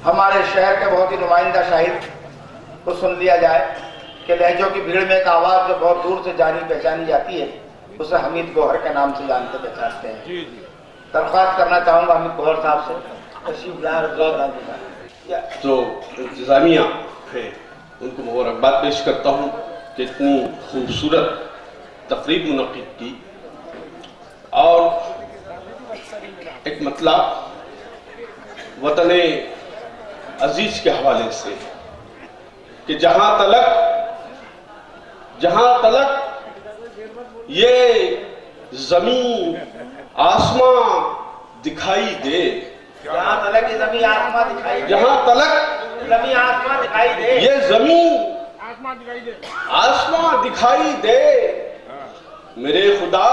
ہمارے شہر کے بہت ہی نمائندہ شاعر کو سن لیا جائے کہ لہجوں کی بھیڑ میں ایک آواز جو بہت دور سے جانی پہچانی جاتی ہے اسے حمید گوہر کے نام سے جانتے پہچانتے ہیں. درخواست کرنا چاہوں گا حمید گوہر صاحب سے تشریف لائیں. جو انتظامیہ ہے ان کو مبارکباد پیش کرتا ہوں کہ اتنی خوبصورت تقریب منعقد کی اور ایک مطلب وطن عزیز کے حوالے سے کہ جہاں تلک یہ زمین آسمان دکھائی دے، جہاں تلک یہ زمین آسمان دکھائی دے، جہاں تلک زمین آسمان دکھائی دے، یہ زمین آسمان دکھائی دے، میرے خدا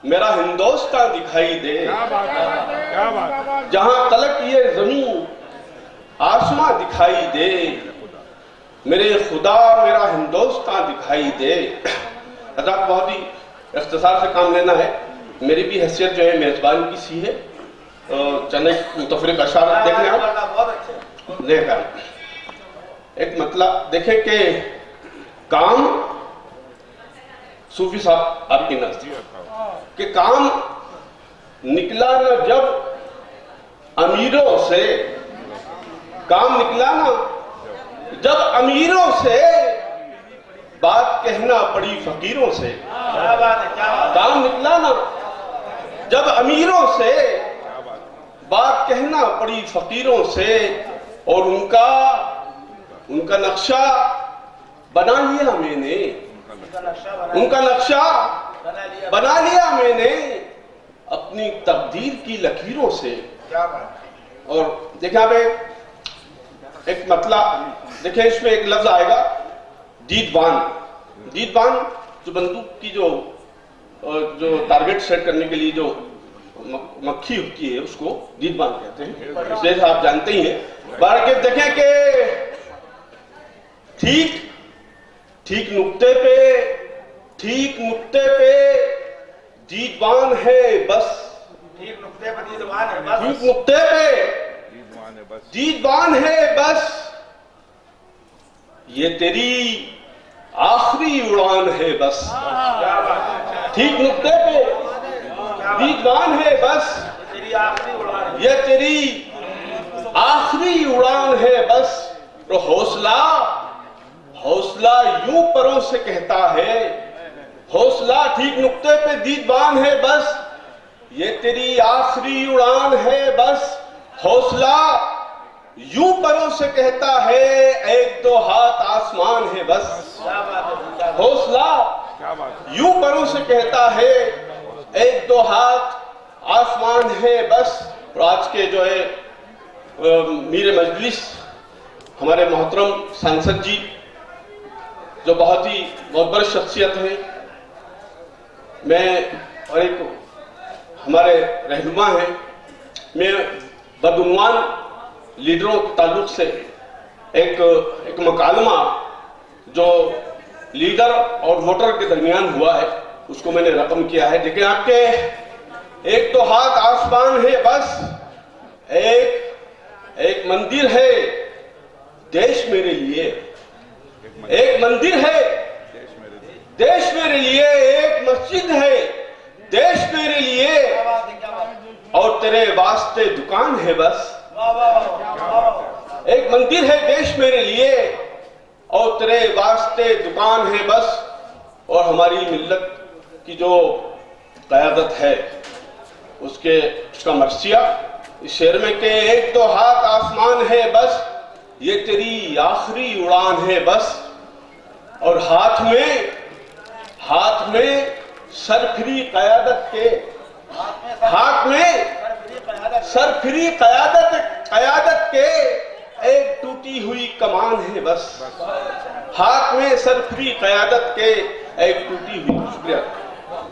میرا ہندوستان دکھائی دے. جہاں تلک یہ زمین آسمان دکھائی دے، میرے خدا میرا ہندوستان دکھائی دے. حضرات بہت ہی اختصار سے کام لینا ہے، میری بھی حیثیت جو ہے میزبان کی سی ہے. چند متفرق اشعار دیکھنے آپ دیکھ کر ایک مطلب دیکھیں کہ کام صوفی صاحب آپ کی نزدیک کہ کام نکلا نہ جب امیروں سے، کام نکلا نہ جب امیروں سے، بات کہنا پڑی فقیروں سے. کام نکلا نہ جب امیروں سے، بات کہنا پڑی فقیروں سے، اور ان کا نقشہ بنا لیا میں نے، ان کا نقشہ بنا لیا میں نے اپنی تقدیر کی لکیروں سے. اور دیکھیں آپ ایک مطلب دیکھیں اس میں ایک لفظ آئے گا دیدبان. دیدبان جو بندوق کی جو ٹارگٹ سیٹ کرنے کے لیے جو مکھی ہوتی ہے اس کو دیدبان کہتے ہیں، جیسے آپ جانتے ہی ہیں. بارکہ دیکھیں کہ ٹھیک نقطے پہ دیدبان ہے بس، ٹھیک نقطے پہ دیدبان ہے بس، ٹھیک نقطے پہ دیدبان ہے بس، یہ تیری آخری اڑان ہے بس. ٹھیک نقطے پہ دیدبان ہے بس، یہ تیری آخری اڑان ہے بس. تو حوصلہ یوں پروں سے کہتا ہے، حوصلہ ٹھیک نقطے پہ دیدبان ہے بس، یہ تیری آخری اڑان ہے بس. حوصلہ یوں پروں سے کہتا ہے، ایک دو ہاتھ آسمان ہے بس. حوصلہ یوں پروں سے کہتا ہے، ایک دو ہاتھ آسمان ہے بس. اور آج کے جو ہے میر مجلس ہمارے محترم سانسد جی جو بہت ہی بڑی شخصیت ہیں، میں اور ایک ہمارے رہنما ہیں، میں بدعنوان لیڈروں کے تعلق سے ایک مکالمہ جو لیڈر اور ووٹر کے درمیان ہوا ہے اس کو میں نے رقم کیا ہے. لیکن آپ کے ایک دو ہاتھ آسمان ہے بس، ایک مندر ہے دیش میرے لیے، ایک مندر ہے دیش میرے لیے، ایک مسجد ہے دیش میرے لیے، اور تیرے واسطے دکان ہے بس. ایک مندر ہے دیش میرے لیے اور تیرے واسطے دکان ہے بس. اور ہماری ملت کی جو قیادت ہے اس کا مرثیہ اس شعر میں کہ ایک دو ہاتھ آسمان ہے بس، یہ تیری آخری اڑان ہے بس. اور ہاتھ میں سرفری قیادت کے، ہاتھ میں سرفری قیادت کے ایک ٹوٹی ہوئی کمان ہے بس. ہاتھ میں سرفری قیادت کے ایک ٹوٹی ہوئی. شکریہ.